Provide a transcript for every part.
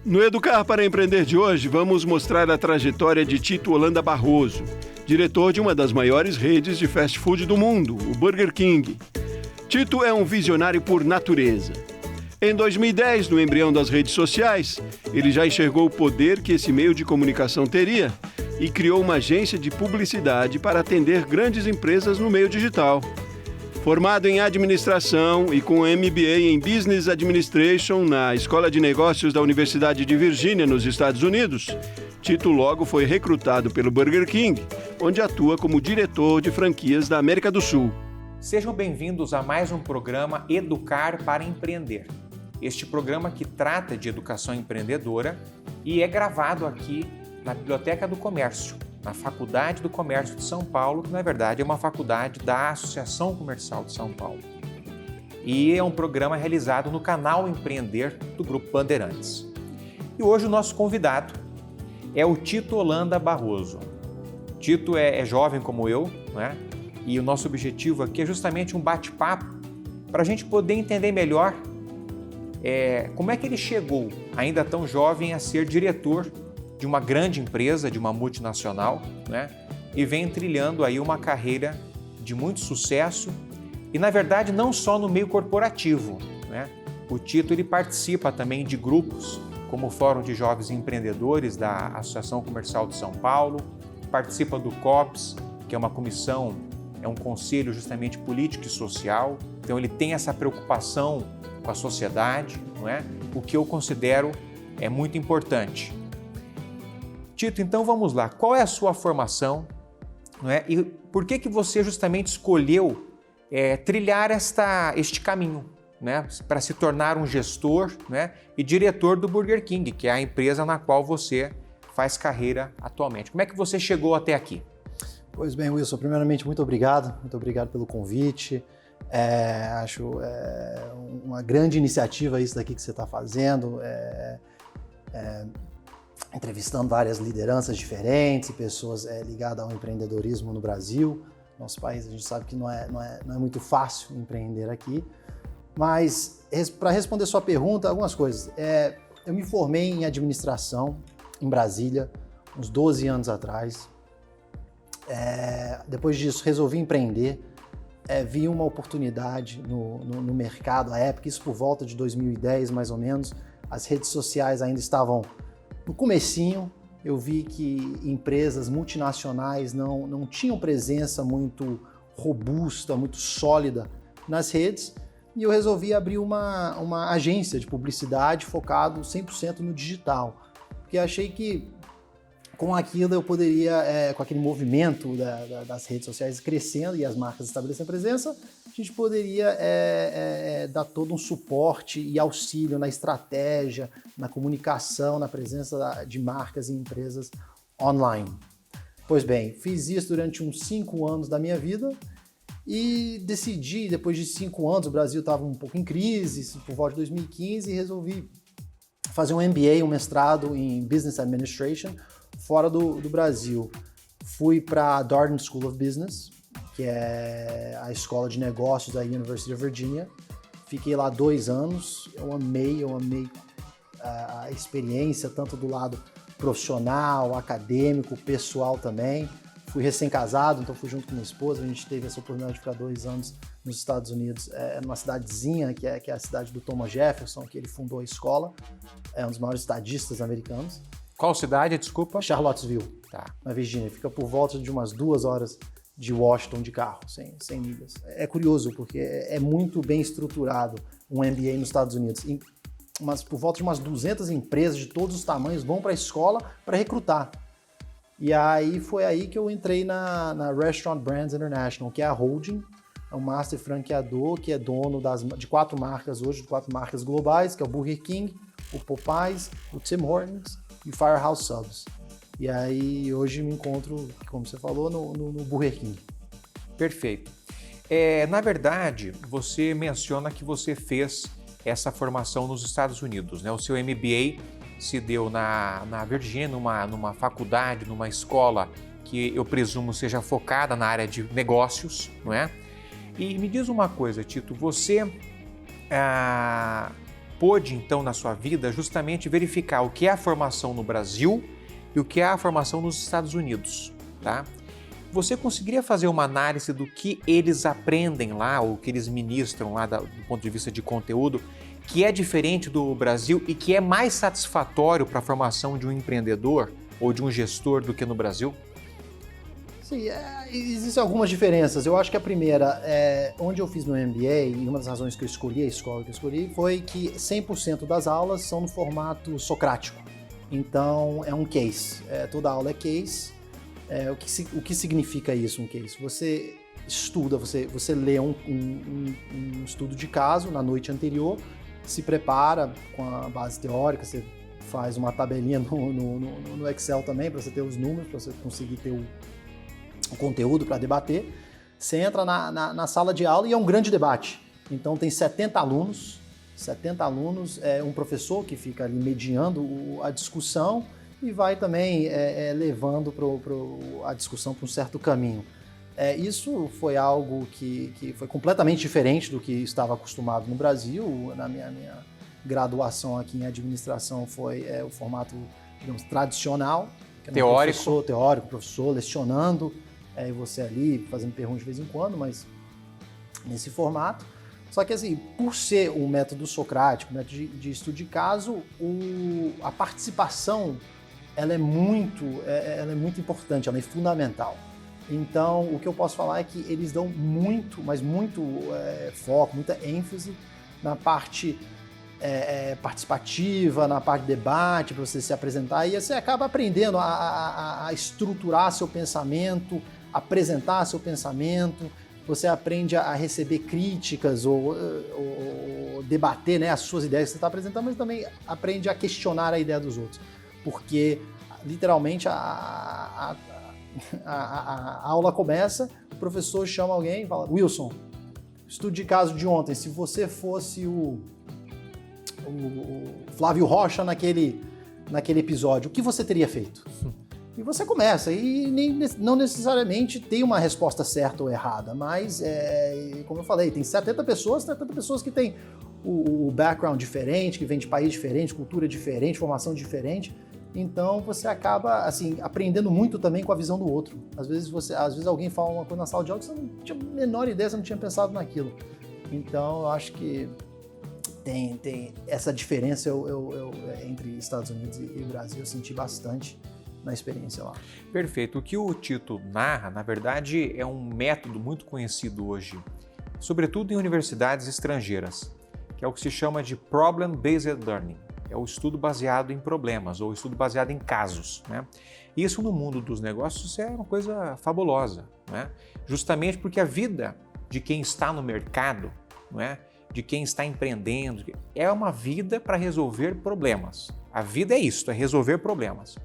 No Educar para Empreender de hoje, vamos mostrar a trajetória de Tito Holanda Barroso, diretor de uma das maiores redes de fast food do mundo, o Burger King. Tito é um visionário por natureza. Em 2010, no embrião das redes sociais, ele já enxergou o poder que esse meio de comunicação teria e criou uma agência de publicidade para atender grandes empresas no meio digital. Formado em administração e com MBA em Business Administration na Escola de Negócios da Universidade de Virgínia, nos Estados Unidos, Tito logo foi recrutado pelo Burger King, onde atua como diretor de franquias da América do Sul. Sejam bem-vindos a mais um programa Educar para Empreender. Este programa que trata de educação empreendedora e é gravado aqui na Biblioteca do Comércio, na Faculdade do Comércio de São Paulo, que na verdade é uma faculdade da Associação Comercial de São Paulo. E é um programa realizado no canal Empreender do Grupo Bandeirantes. E hoje o nosso convidado é o Tito Holanda Barroso. Tito é jovem como eu, né? E o nosso objetivo aqui é justamente um bate-papo para a gente poder entender melhor como é que ele chegou, ainda tão jovem, a ser diretor de uma grande empresa, de uma multinacional, né? E vem trilhando aí uma carreira de muito sucesso e, na verdade, não só no meio corporativo, né? O Tito ele participa também de grupos como o Fórum de Jovens Empreendedores da Associação Comercial de São Paulo, participa do COPS, que é uma comissão, é um conselho justamente político e social, então ele tem essa preocupação com a sociedade, não é? O que eu considero muito importante. Tito, então vamos lá. Qual é a sua formação, não é? E por que você justamente escolheu trilhar este caminho, né? Para se tornar um gestor, né? E diretor do Burger King, que é a empresa na qual você faz carreira atualmente. Como é que você chegou até aqui? Pois bem, Wilson, primeiramente muito obrigado pelo convite. Acho uma grande iniciativa isso daqui que você está fazendo. Entrevistando várias lideranças diferentes, pessoas ligadas ao empreendedorismo no Brasil. Nosso país, a gente sabe que não é muito fácil empreender aqui. Mas, para responder sua pergunta, algumas coisas. Eu me formei em administração em Brasília, uns 12 anos atrás. Depois disso, resolvi empreender. Vi uma oportunidade no mercado, à época, isso por volta de 2010, mais ou menos. As redes sociais ainda estavam no comecinho. Eu vi que empresas multinacionais não tinham presença muito robusta, muito sólida nas redes, e eu resolvi abrir uma agência de publicidade focado 100% no digital, porque achei que com aquilo eu poderia, com aquele movimento das redes sociais crescendo e as marcas estabelecendo presença, a gente poderia dar todo um suporte e auxílio na estratégia, na comunicação, na presença de marcas e empresas online. Pois bem, fiz isso durante uns 5 anos da minha vida e decidi, depois de 5 anos, o Brasil estava um pouco em crise, por volta de 2015, e resolvi fazer um MBA, um mestrado em Business Administration, fora do Brasil. Fui para a Darden School of Business, que é a escola de negócios da University of Virginia. Fiquei lá 2 anos, eu amei a experiência, tanto do lado profissional, acadêmico, pessoal também. Fui recém-casado, então fui junto com minha esposa, a gente teve essa oportunidade de ficar 2 anos nos Estados Unidos, numa cidadezinha, que é a cidade do Thomas Jefferson, que ele fundou a escola, é um dos maiores estadistas americanos. Qual cidade, desculpa? Charlottesville, tá, na Virgínia. Fica por volta de umas 2 horas de Washington de carro, 100 milhas. É curioso, porque é muito bem estruturado um MBA nos Estados Unidos. Mas por volta de umas 200 empresas de todos os tamanhos vão para a escola para recrutar. E aí foi aí que eu entrei na Restaurant Brands International, que é a holding, é um master franqueador que é dono de 4 marcas hoje, de 4 marcas globais, que é o Burger King, o Popeyes, o Tim Hortons e Firehouse Subs. E aí hoje me encontro, como você falou, no Burger King. Perfeito. Na verdade, você menciona que você fez essa formação nos Estados Unidos, né? O seu MBA se deu na Virgínia, numa faculdade, numa escola que eu presumo seja focada na área de negócios, não é? E me diz uma coisa, Tito, você pôde, então, na sua vida, justamente verificar o que é a formação no Brasil e o que é a formação nos Estados Unidos, tá? Você conseguiria fazer uma análise do que eles aprendem lá, ou que eles ministram lá do ponto de vista de conteúdo, que é diferente do Brasil e que é mais satisfatório para a formação de um empreendedor ou de um gestor do que no Brasil? Sim, existem algumas diferenças. Eu acho que a primeira, onde eu fiz meu MBA, e uma das razões que eu escolhi, a escola que eu escolhi, foi que 100% das aulas são no formato socrático. Então, é um case. Toda aula é case. O que significa isso, um case? Você estuda, você lê um estudo de caso na noite anterior, se prepara com a base teórica, você faz uma tabelinha no Excel também, para você ter os números, para você conseguir ter o conteúdo para debater. Você entra na sala de aula e é um grande debate. Então tem 70 alunos, um professor que fica ali mediando a discussão e vai também levando a discussão para um certo caminho. Isso foi algo que foi completamente diferente do que estava acostumado no Brasil. Na minha graduação aqui em administração foi o formato, digamos, tradicional. Teórico. Professor lecionando, e você ali fazendo perguntas de vez em quando, mas nesse formato. Só que assim, por ser um método socrático, um método de estudo de caso, a participação ela é muito importante, ela é fundamental. Então, o que eu posso falar é que eles dão muito, mas muito foco, muita ênfase na parte participativa, na parte de debate, para você se apresentar, e você acaba aprendendo a estruturar seu pensamento, apresentar seu pensamento, você aprende a receber críticas ou debater, né, as suas ideias que você está apresentando, mas também aprende a questionar a ideia dos outros, porque literalmente a aula começa, o professor chama alguém e fala: Wilson, estudo de caso de ontem, se você fosse o Flávio Rocha naquele episódio, o que você teria feito? E você começa, e não necessariamente tem uma resposta certa ou errada, mas, como eu falei, tem 70 pessoas que têm o background diferente, que vem de país diferente, cultura diferente, formação diferente, então você acaba assim, aprendendo muito também com a visão do outro. Às vezes alguém fala uma coisa na sala de aula que você não tinha a menor ideia, você não tinha pensado naquilo. Então eu acho que tem essa diferença entre Estados Unidos e Brasil, eu senti bastante na experiência lá. Perfeito. O que o Tito narra, na verdade, é um método muito conhecido hoje, sobretudo em universidades estrangeiras, que é o que se chama de Problem-Based Learning. É o estudo baseado em problemas, ou estudo baseado em casos, né? Isso no mundo dos negócios é uma coisa fabulosa, né? Justamente porque a vida de quem está no mercado, não é? De quem está empreendendo, é uma vida para resolver problemas. A vida é isso, é resolver problemas.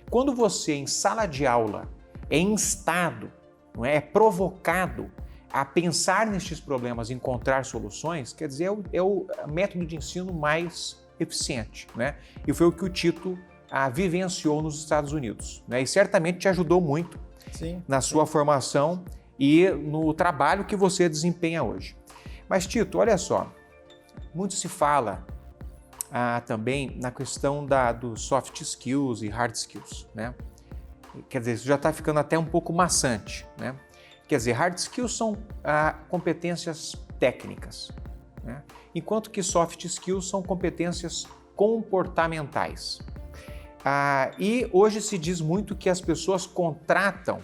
Quando você, em sala de aula, é instado, não é provocado a pensar nestes problemas e encontrar soluções, quer dizer, é o método de ensino mais eficiente, né? E foi o que o Tito vivenciou nos Estados Unidos, né? E certamente te ajudou muito na sua formação e no trabalho que você desempenha hoje. Mas, Tito, olha só, muito se fala também na questão dos soft skills e hard skills, né? Quer dizer, isso já está ficando até um pouco maçante, né? Quer dizer, hard skills são competências técnicas, né? Enquanto que soft skills são competências comportamentais. E hoje se diz muito que as pessoas contratam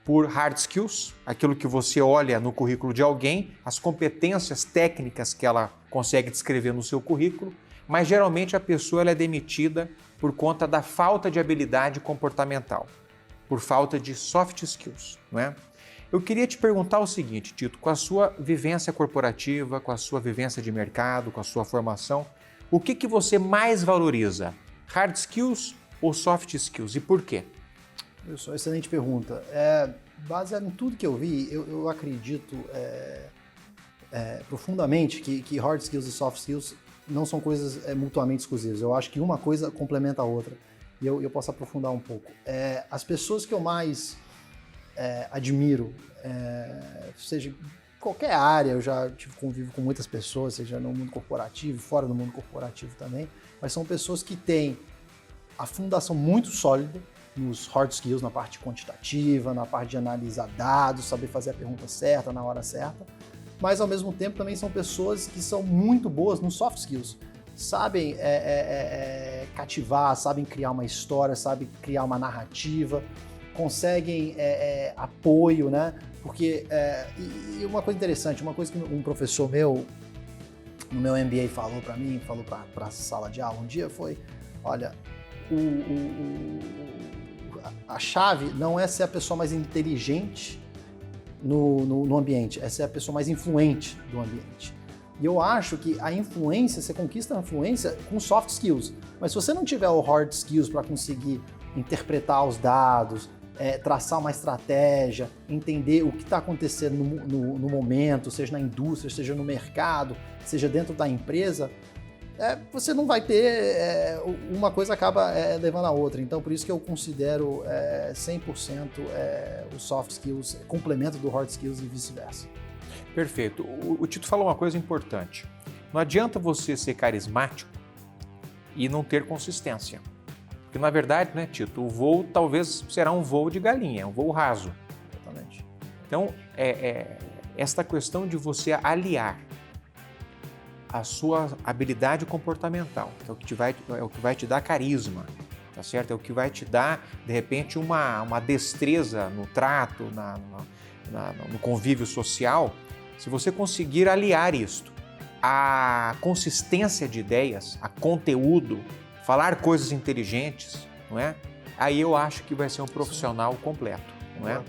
por hard skills, aquilo que você olha no currículo de alguém, as competências técnicas que ela consegue descrever no seu currículo, mas geralmente a pessoa ela é demitida por conta da falta de habilidade comportamental, por falta de soft skills, não é? Eu queria te perguntar o seguinte, Tito, com a sua vivência corporativa, com a sua vivência de mercado, com a sua formação, o que você mais valoriza? Hard skills ou soft skills? E por quê? Wilson, excelente pergunta. Baseado em tudo que eu vi, eu acredito profundamente que hard skills e soft skills não são coisas mutuamente exclusivas. Eu acho que uma coisa complementa a outra. E eu posso aprofundar um pouco. As pessoas que eu mais admiro, seja qualquer área, eu já tive convívio com muitas pessoas, seja no mundo corporativo, fora do mundo corporativo também, mas são pessoas que têm a fundação muito sólida nos hard skills, na parte quantitativa, na parte de analisar dados, saber fazer a pergunta certa, na hora certa, mas ao mesmo tempo também são pessoas que são muito boas nos soft skills, sabem cativar, sabem criar uma história, sabem criar uma narrativa, conseguem apoio, né? Porque, e uma coisa interessante, uma coisa que um professor meu, no meu MBA falou para mim, falou para a sala de aula um dia, foi, olha, a chave não é ser a pessoa mais inteligente no ambiente, é ser a pessoa mais influente do ambiente. E eu acho que a influência, você conquista a influência com soft skills, mas se você não tiver o hard skills para conseguir interpretar os dados, traçar uma estratégia, entender o que está acontecendo no momento, seja na indústria, seja no mercado, seja dentro da empresa, você não vai ter, uma coisa acaba levando a outra. Então, por isso que eu considero 100% os soft skills, complemento do hard skills e vice-versa. Perfeito. O Tito falou uma coisa importante. Não adianta você ser carismático e não ter consistência. Porque, na verdade, né, Tito, o voo talvez será um voo de galinha, um voo raso. Exatamente. Então, esta questão de você aliar a sua habilidade comportamental, que é o que vai te dar carisma, tá certo? É o que vai te dar, de repente, uma destreza no trato, no convívio social. Se você conseguir aliar isto à consistência de ideias, a conteúdo, falar coisas inteligentes, não é? Aí eu acho que vai ser um profissional completo, não é?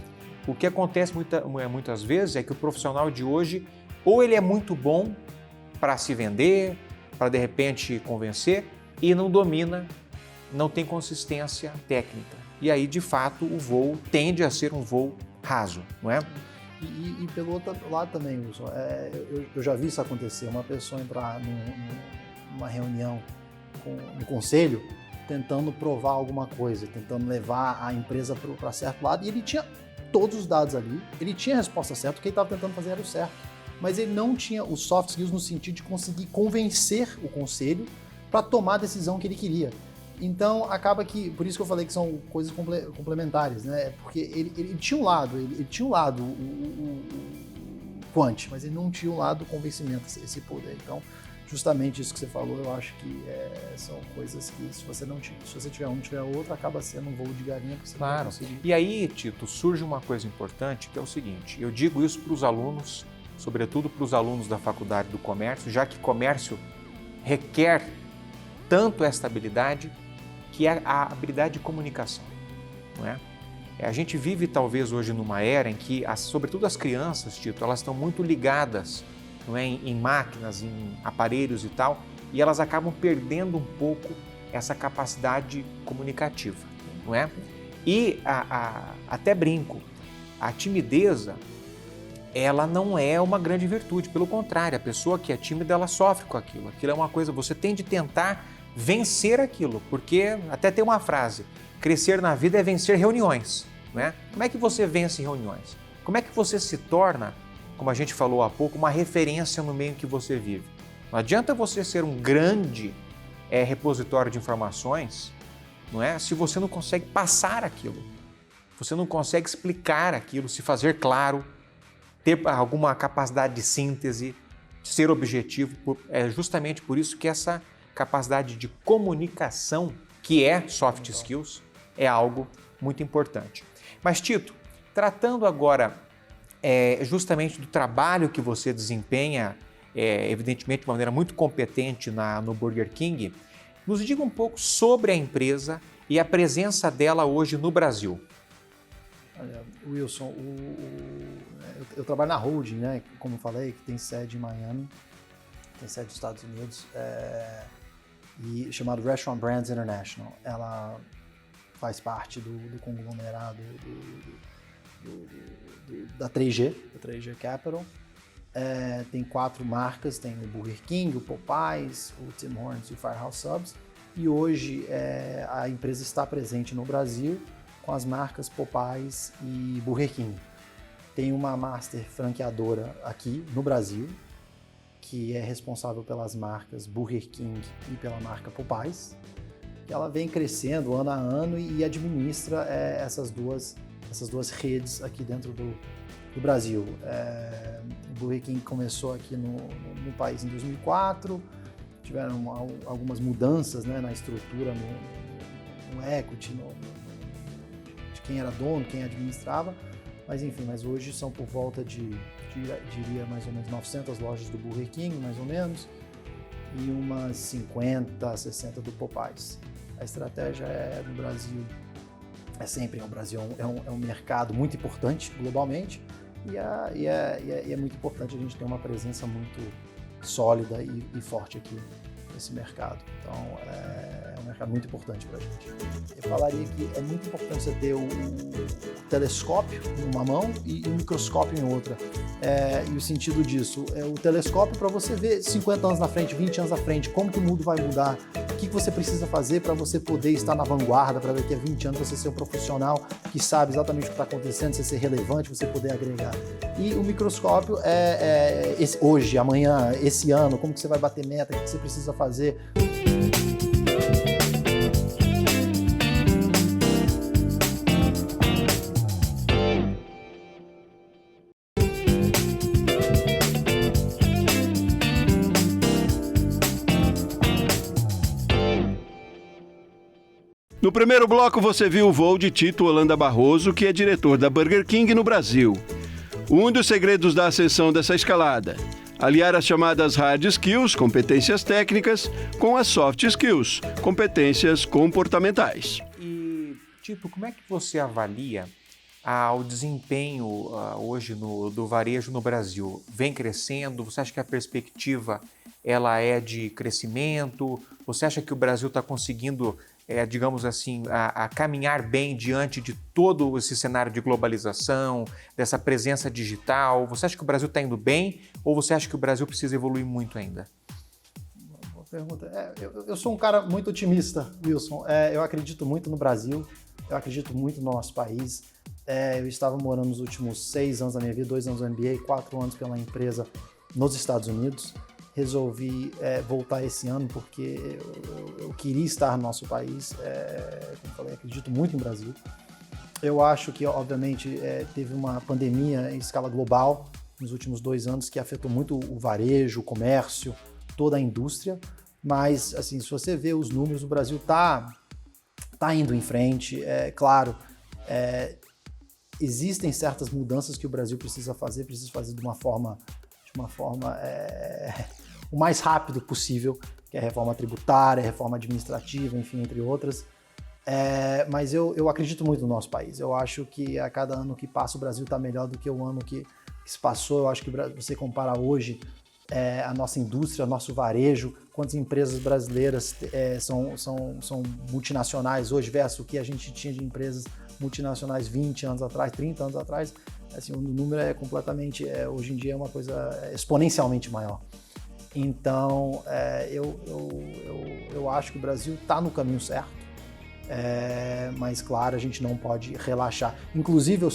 O que acontece muitas vezes é que o profissional de hoje, ou ele é muito bom para se vender, para de repente convencer, e não domina, não tem consistência técnica. E aí, de fato, o voo tende a ser um voo raso, não é? E pelo outro lado também, Wilson, eu já vi isso acontecer, uma pessoa entrar numa reunião no conselho tentando provar alguma coisa, tentando levar a empresa para certo lado, e ele tinha todos os dados ali, ele tinha a resposta certa, o que ele estava tentando fazer era o certo, mas ele não tinha os soft skills no sentido de conseguir convencer o conselho para tomar a decisão que ele queria. Então, acaba que, por isso que eu falei que são coisas complementares, né? Porque ele tinha um lado, o quant, mas ele não tinha um lado do convencimento, esse poder. Então, justamente isso que você falou, eu acho que são coisas que, se você tiver um, tiver outro, acaba sendo um voo de galinha. Que você não vai conseguir. E aí, Tito, surge uma coisa importante, que é o seguinte, eu digo isso para os alunos, sobretudo para os alunos da Faculdade do Comércio, já que comércio requer tanto esta habilidade, que é a habilidade de comunicação, não é? A gente vive talvez hoje numa era em que, sobretudo as crianças, Tito, elas estão muito ligadas, não é, em máquinas, em aparelhos e tal, e elas acabam perdendo um pouco essa capacidade comunicativa, não é? E até brinco, a timideza, ela não é uma grande virtude, pelo contrário, a pessoa que é tímida, ela sofre com aquilo. Aquilo é uma coisa, você tem de tentar vencer aquilo, porque até tem uma frase, crescer na vida é vencer reuniões, né? Como é que você vence reuniões? Como é que você se torna, como a gente falou há pouco, uma referência no meio em que você vive? Não adianta você ser um grande repositório de informações, não é? Se você não consegue passar aquilo, você não consegue explicar aquilo, se fazer claro, ter alguma capacidade de síntese, ser objetivo. É justamente por isso que essa capacidade de comunicação, que é soft skills, é algo muito importante. Mas, Tito, tratando agora justamente do trabalho que você desempenha, evidentemente de uma maneira muito competente no Burger King, nos diga um pouco sobre a empresa e a presença dela hoje no Brasil. Olha, Wilson, eu trabalho na holding, né? Como eu falei, que tem sede em Miami, tem sede nos Estados Unidos, e chamado Restaurant Brands International. Ela faz parte do conglomerado da 3G, da 3G Capital. Tem 4 marcas, tem o Burger King, o Popeyes, o Tim Hortons e o Firehouse Subs. E hoje a empresa está presente no Brasil com as marcas Popeyes e Burger King. tem uma master franqueadora aqui no Brasil, que é responsável pelas marcas Burger King e pela marca Popeyes, que ela vem crescendo ano a ano e administra essas duas redes aqui dentro do Brasil. O Burger King começou aqui no país em 2004, tiveram algumas mudanças, né, na estrutura, no equity, de quem era dono, quem administrava, mas hoje são por volta de diria mais ou menos 900 lojas do Burger King, mais ou menos, e umas 50, 60 do Popeyes. A estratégia no Brasil o Brasil é um mercado muito importante globalmente e é muito importante a gente ter uma presença muito sólida e forte aqui nesse mercado. Então, é um mercado muito importante para a gente. Eu falaria que é muito importante você ter o telescópio numa mão e o microscópio em outra. E o sentido disso é o telescópio para você ver 50 anos na frente, 20 anos na frente, como que o mundo vai mudar, o que você precisa fazer para você poder estar na vanguarda, para daqui a 20 anos você ser um profissional que sabe exatamente o que está acontecendo, você ser relevante, você poder agregar. E o microscópio hoje, amanhã, esse ano, como que você vai bater meta, o que você precisa fazer. No primeiro bloco você viu o voo de Tito Holanda Barroso, que é diretor da Burger King no Brasil. Um dos segredos da ascensão dessa escalada: aliar as chamadas hard skills, competências técnicas, com as soft skills, competências comportamentais. E, Tito, como é que você avalia o desempenho hoje do varejo no Brasil? Vem crescendo? Você acha que a perspectiva ela é de crescimento? Você acha que o Brasil está conseguindo, digamos assim, a caminhar bem diante de todo esse cenário de globalização, dessa presença digital? Você acha que o Brasil está indo bem ou você acha que o Brasil precisa evoluir muito ainda? Boa pergunta. Eu sou um cara muito otimista, Wilson. Eu acredito muito no Brasil, eu acredito muito no nosso país. Eu estava morando nos últimos 6 anos da minha vida, 2 anos no MBA, 4 anos pela empresa nos Estados Unidos. Resolvi voltar esse ano porque eu queria estar no nosso país. Como eu falei, acredito muito no Brasil. Eu acho que, obviamente, teve uma pandemia em escala global nos últimos 2 anos que afetou muito o varejo, o comércio, toda a indústria. Mas, assim, se você vê os números, o Brasil tá indo em frente. Claro, existem certas mudanças que o Brasil precisa fazer de uma forma o mais rápido possível, que é a reforma tributária, a reforma administrativa, enfim, entre outras. Mas eu acredito muito no nosso país. Eu acho que a cada ano que passa o Brasil está melhor do que o ano que se passou. Eu acho que você compara hoje a nossa indústria, nosso varejo, quantas empresas brasileiras são multinacionais hoje versus o que a gente tinha de empresas multinacionais 20 anos atrás, 30 anos atrás. Assim, o número é completamente, hoje em dia é uma coisa exponencialmente maior. Então, eu acho que o Brasil está no caminho certo, mas claro, a gente não pode relaxar. Inclusive,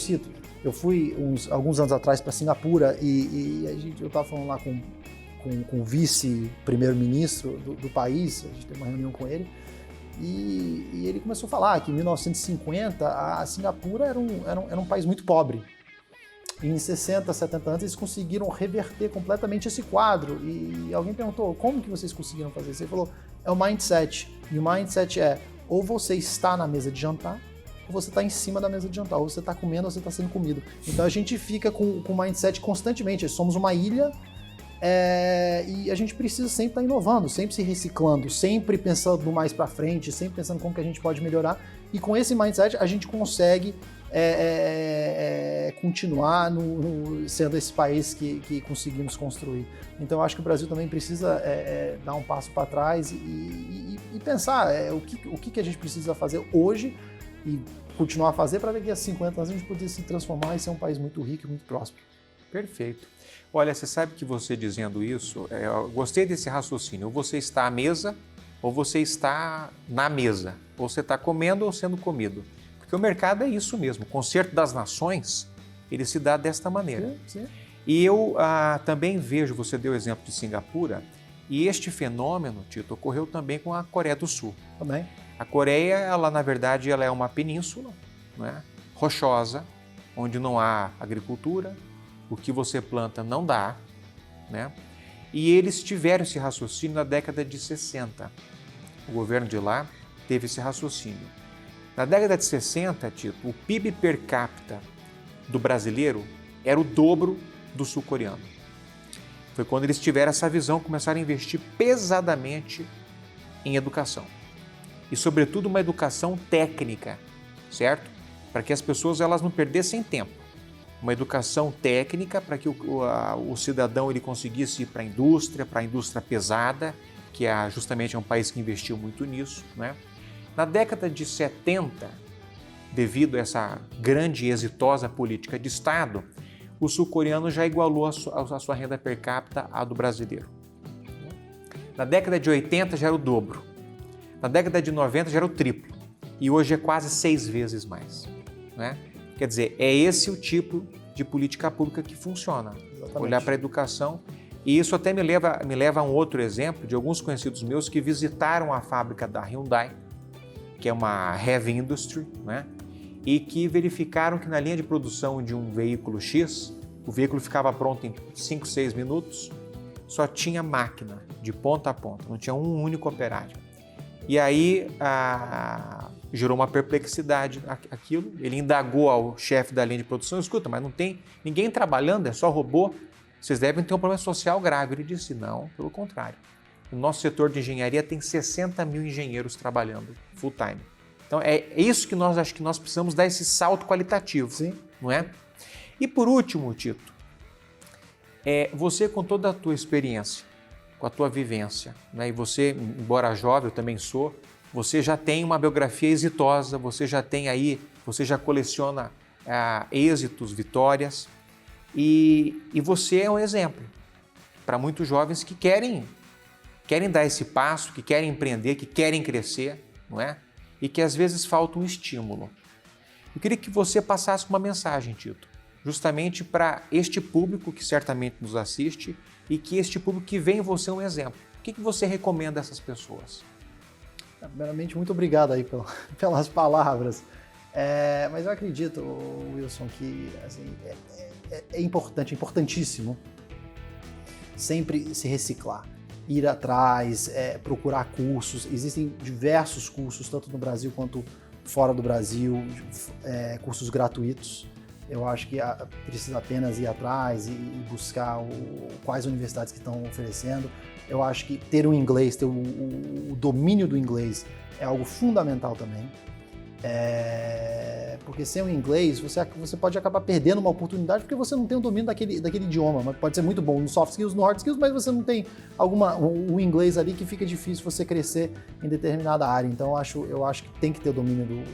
eu fui alguns anos atrás para Singapura e eu estava falando lá com o vice-primeiro-ministro do país, a gente teve uma reunião com ele, e ele começou a falar que em 1950 a Singapura era um país muito pobre. Em 60, 70 anos, eles conseguiram reverter completamente esse quadro. E alguém perguntou, como que vocês conseguiram fazer isso? Ele falou, é o mindset. E o mindset ou você está na mesa de jantar, ou você está em cima da mesa de jantar. Ou você está comendo, ou você está sendo comido. Então a gente fica com o mindset constantemente. Somos uma ilha e a gente precisa sempre estar inovando, sempre se reciclando, sempre pensando no mais para frente, sempre pensando como que a gente pode melhorar. E com esse mindset a gente consegue continuar sendo esse país que conseguimos construir. Então eu acho que o Brasil também precisa dar um passo para trás e pensar o que a gente precisa fazer hoje e continuar a fazer para daqui a 50 anos a gente poder se transformar e ser um país muito rico e muito próspero. Perfeito. Olha, você sabe que você dizendo isso, eu gostei desse raciocínio, ou você está à mesa ou você está na mesa, ou você está comendo ou sendo comido. Porque o mercado é isso mesmo, o concerto das nações ele se dá desta maneira. Sim. E eu também vejo, você deu o exemplo de Singapura, e este fenômeno, Tito, ocorreu também com a Coreia do Sul. Também. A Coreia, ela na verdade, ela é uma península, não é? Rochosa, onde não há agricultura, o que você planta não dá, né? E eles tiveram esse raciocínio na década de 60. O governo de lá teve esse raciocínio. Na década de 60, Tito, o PIB per capita do brasileiro era o dobro do sul-coreano. Foi quando eles tiveram essa visão, começaram a investir pesadamente em educação. E, sobretudo, uma educação técnica, certo? Para que as pessoas elas não perdessem tempo. Uma educação técnica para que o cidadão ele conseguisse ir para a indústria pesada, que justamente é um país que investiu muito nisso, né? Na década de 70, devido a essa grande e exitosa política de Estado, o sul-coreano já igualou a sua renda per capita à do brasileiro. Na década de 80 já era o dobro. Na década de 90 já era o triplo. E hoje é quase 6 vezes mais, né? Quer dizer, é esse o tipo de política pública que funciona. Exatamente. Olhar para a educação. E isso até me leva a um outro exemplo de alguns conhecidos meus que visitaram a fábrica da Hyundai, que é uma heavy industry, né? E que verificaram que na linha de produção de um veículo X, o veículo ficava pronto em 5, 6 minutos, só tinha máquina de ponta a ponta, não tinha um único operário. E aí gerou uma perplexidade aquilo, ele indagou ao chefe da linha de produção, escuta, mas não tem ninguém trabalhando, é só robô, vocês devem ter um problema social grave. Ele disse, não, pelo contrário. O nosso setor de engenharia tem 60 mil engenheiros trabalhando full time. Então é isso que acho que nós precisamos dar esse salto qualitativo. Sim. Não é? E por último, Tito, você com toda a tua experiência, com a tua vivência, né? E você, embora jovem, eu também sou, você já tem uma biografia exitosa, você já coleciona êxitos, vitórias, e você é um exemplo para muitos jovens que querem dar esse passo, que querem empreender, que querem crescer, não é? E que às vezes falta um estímulo. Eu queria que você passasse uma mensagem, Tito, justamente para este público que certamente nos assiste e que este público que vê em você um exemplo. O que você recomenda a essas pessoas? Primeiramente, muito obrigado aí pelas palavras. Mas eu acredito, Wilson, que assim, é importante, importantíssimo sempre se reciclar, ir atrás, procurar cursos. Existem diversos cursos, tanto no Brasil quanto fora do Brasil, cursos gratuitos. Eu acho que precisa apenas ir atrás e buscar quais universidades que estão oferecendo. Eu acho que ter o inglês, ter o domínio do inglês é algo fundamental também. Porque sem o inglês você pode acabar perdendo uma oportunidade porque você não tem o domínio daquele idioma. Mas pode ser muito bom no soft skills, no hard skills, mas você não tem o inglês ali que fica difícil você crescer em determinada área. Então eu acho que tem que ter o domínio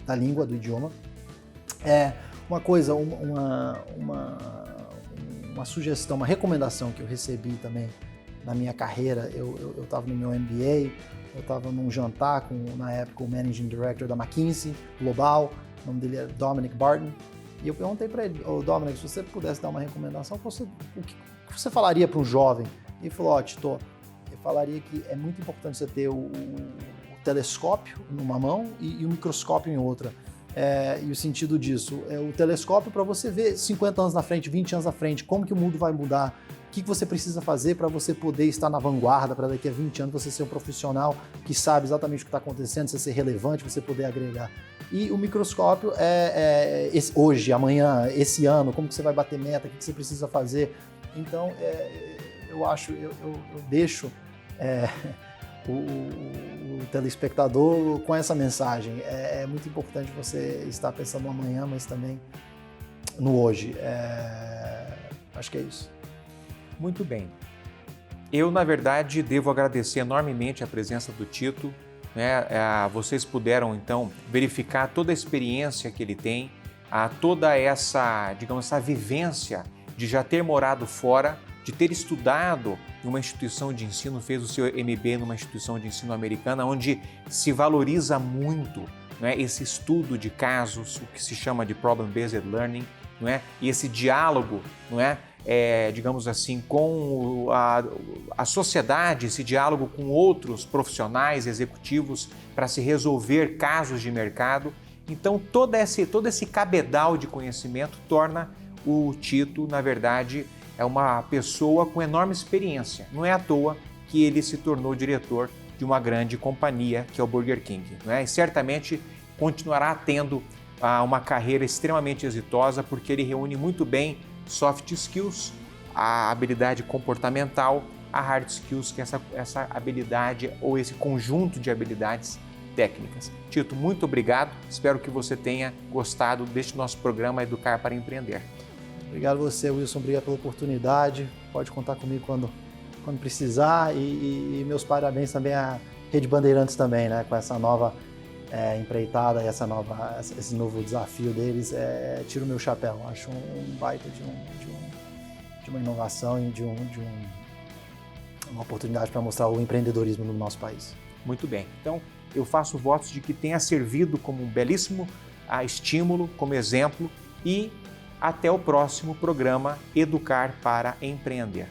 da língua, do idioma. Uma coisa, uma sugestão, uma recomendação que eu recebi também na minha carreira, eu estava no meu MBA, eu estava num jantar com, na época, o Managing Director da McKinsey Global, o nome dele é Dominic Barton, e eu perguntei para ele, Dominic, se você pudesse dar uma recomendação, o que você falaria para um jovem? E ele falou, Tito, eu falaria que é muito importante você ter o telescópio numa mão e o microscópio em outra. E o sentido disso é o telescópio para você ver 50 anos na frente, 20 anos na frente, como que o mundo vai mudar, o que você precisa fazer para você poder estar na vanguarda, para daqui a 20 anos você ser um profissional que sabe exatamente o que está acontecendo, você ser relevante, você poder agregar. E o microscópio hoje, amanhã, esse ano, como que você vai bater meta, o que você precisa fazer. Então, eu deixo o telespectador com essa mensagem. É muito importante você estar pensando no amanhã, mas também no hoje. Acho que é isso. Muito bem. Eu, na verdade, devo agradecer enormemente a presença do Tito. Vocês puderam, então, verificar toda a experiência que ele tem, toda essa, digamos, essa vivência de já ter morado fora, de ter estudado em uma instituição de ensino, fez o seu MBA numa instituição de ensino americana, onde se valoriza muito não é? Esse estudo de casos, o que se chama de problem-based learning, não é? E esse diálogo, não é? Digamos assim, com a sociedade, esse diálogo com outros profissionais, executivos, para se resolver casos de mercado. Então, todo esse cabedal de conhecimento torna o Tito, na verdade, uma pessoa com enorme experiência. Não é à toa que ele se tornou diretor de uma grande companhia, que é o Burger King, não é? E certamente continuará tendo uma carreira extremamente exitosa, porque ele reúne muito bem soft skills, a habilidade comportamental, a hard skills, que é essa habilidade ou esse conjunto de habilidades técnicas. Tito, muito obrigado. Espero que você tenha gostado deste nosso programa Educar para Empreender. Obrigado a você, Wilson. Obrigado pela oportunidade. Pode contar comigo quando precisar. E meus parabéns também à Rede Bandeirantes também, né? Com essa nova empreitada e esse novo desafio deles. Tiro o meu chapéu. Acho um baita de uma inovação e de uma oportunidade para mostrar o empreendedorismo no nosso país. Muito bem. Então, eu faço votos de que tenha servido como um belíssimo estímulo, como exemplo, e até o próximo programa Educar para Empreender.